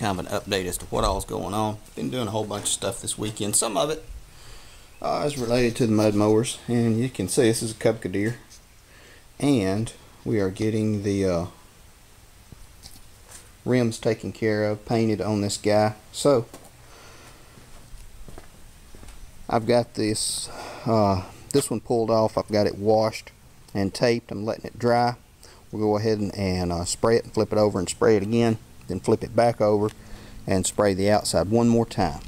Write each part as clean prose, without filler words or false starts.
kind of an update as to what all's going on. Been doing a whole bunch of stuff this weekend. Some of it is related to the mud mowers, and you can see this is a Cupca deer, and we are getting the rims taken care of, painted on this guy. So I've got this one pulled off. I've got it washed and taped. I'm letting it dry. We'll go ahead and spray it and flip it over and spray it again, then flip it back over and spray the outside one more time.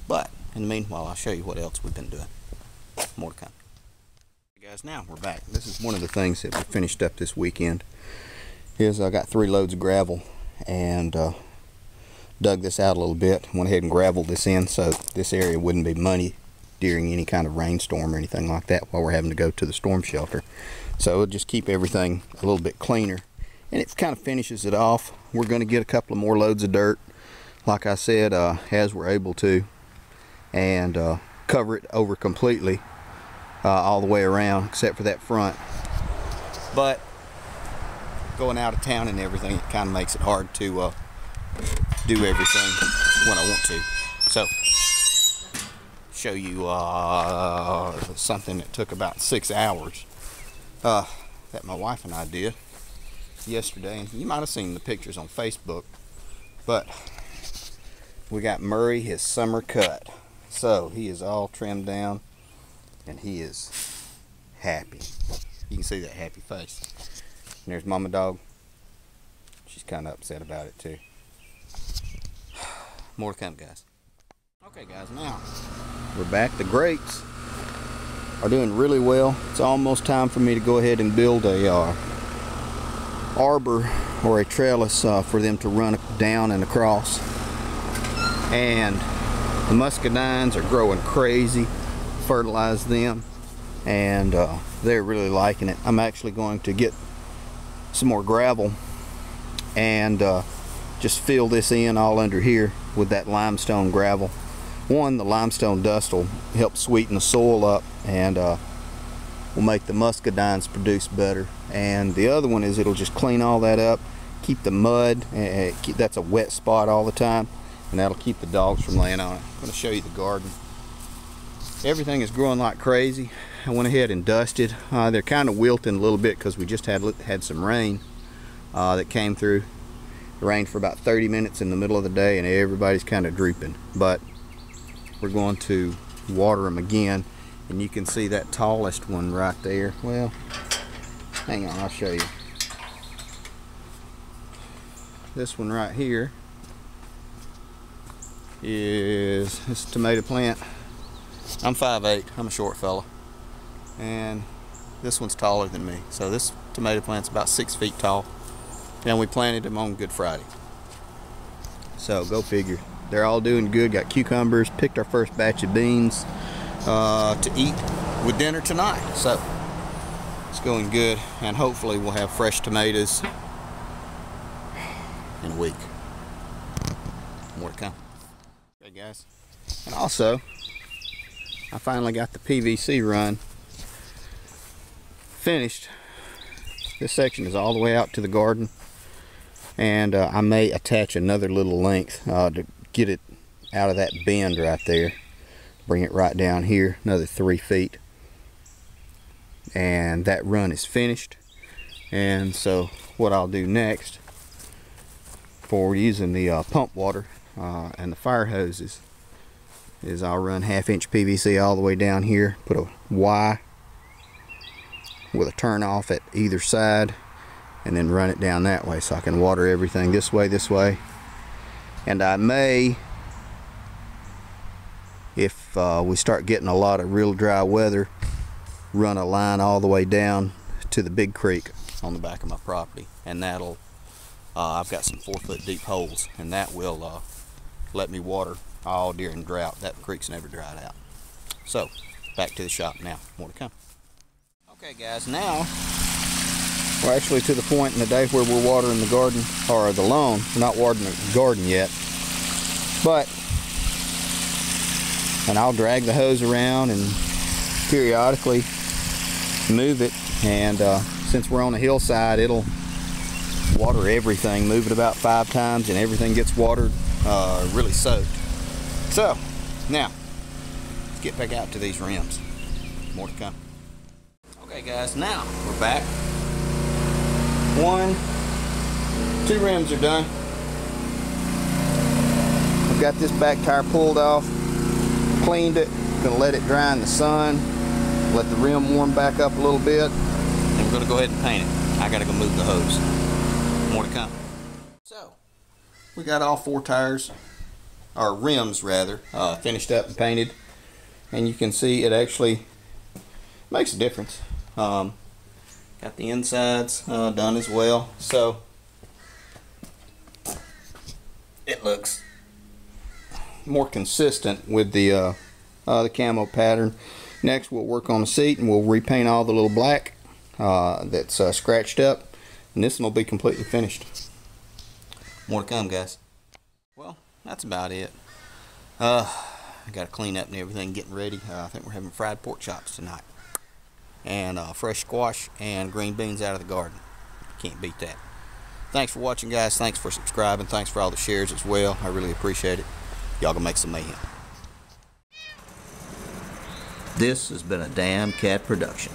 But in the meanwhile, I'll show you what else we've been doing. More to come. Hey guys, now we're back. This is one of the things that we finished up this weekend. Is I got 3 loads of gravel and dug this out a little bit. Went ahead and graveled this in so this area wouldn't be muddy during any kind of rainstorm or anything like that while we're having to go to the storm shelter. So it'll just keep everything a little bit cleaner, and it kind of finishes it off. We're going to get a couple of more loads of dirt, like I said, as we're able to, and cover it over completely all the way around except for that front. But going out of town and everything, it kind of makes it hard to do everything when I want to. So show you something that took about 6 hours that my wife and I did yesterday, and you might have seen the pictures on Facebook. But we got Murray his summer cut, so he is all trimmed down and he is happy. You can see that happy face. And there's Mama Dog. She's kind of upset about it too. More to come, guys. Okay guys, now we're back. The grates are doing really well. It's almost time for me to go ahead and build a arbor or a trellis for them to run down and across. And the muscadines are growing crazy. Fertilize them, and they're really liking it. I'm actually going to get some more gravel and just fill this in all under here with that limestone gravel. One, the limestone dust will help sweeten the soil up and will make the muscadines produce better. And the other one is it'll just clean all that up, keep the mud, that's a wet spot all the time, and that'll keep the dogs from laying on it. I'm going to show you the garden. Everything is growing like crazy. I went ahead and dusted. They're kind of wilting a little bit because we just had some rain that came through. It rained for about 30 minutes in the middle of the day, and everybody's kind of drooping. But we're going to water them again, and you can see that tallest one right there. Well, hang on, I'll show you. This one right here is this tomato plant. I'm 5'8", I'm a short fella, and this one's taller than me. So this tomato plant's about 6 feet tall, and we planted them on Good Friday. So go figure. They're all doing good. Got cucumbers, picked our first batch of beans to eat with dinner tonight. So it's going good, and hopefully we'll have fresh tomatoes in a week. More to come. Okay guys, and also I finally got the PVC run finished. This section is all the way out to the garden, and I may attach another little length to get it out of that bend right there, bring it right down here, another 3 feet, and that run is finished. And so what I'll do next for using the pump water and the fire hoses is I'll run 1/2 inch PVC all the way down here, put a Y with a turn off at either side, and then run it down that way so I can water everything this way. And I may, if we start getting a lot of real dry weather, run a line all the way down to the big creek on the back of my property, and that'll I've got some 4-foot deep holes, and that will let me water all during drought. That creek's never dried out. So back to the shop now. More to come. Okay guys, now we're actually to the point in the day where we're watering the garden, or the lawn. We're not watering the garden yet, and I'll drag the hose around and periodically move it, and since we're on a hillside, it'll water everything, move it about 5 times, and everything gets watered, really soaked. So now let's get back out to these rims. More to come. Okay guys, now we're back. 2 rims are done. I've got this back tire pulled off, cleaned it, gonna let it dry in the sun, let the rim warm back up a little bit, and we're gonna go ahead and paint it. I gotta go move the hose. More to come. So we got all 4 tires, or rims rather, finished up and painted, and you can see it actually makes a difference. Got the insides done as well, so it looks more consistent with the camo pattern. Next we'll work on the seat and we'll repaint all the little black that's scratched up, and this one will be completely finished. More to come, guys. Well, that's about it. I got to clean up and everything, getting ready. I think we're having fried pork chops tonight, and fresh squash and green beans out of the garden. Can't beat that. Thanks for watching, guys. Thanks for subscribing. Thanks for all the shares as well. I really appreciate it. Y'all gonna make some mayhem. This has been a Damn Cat production.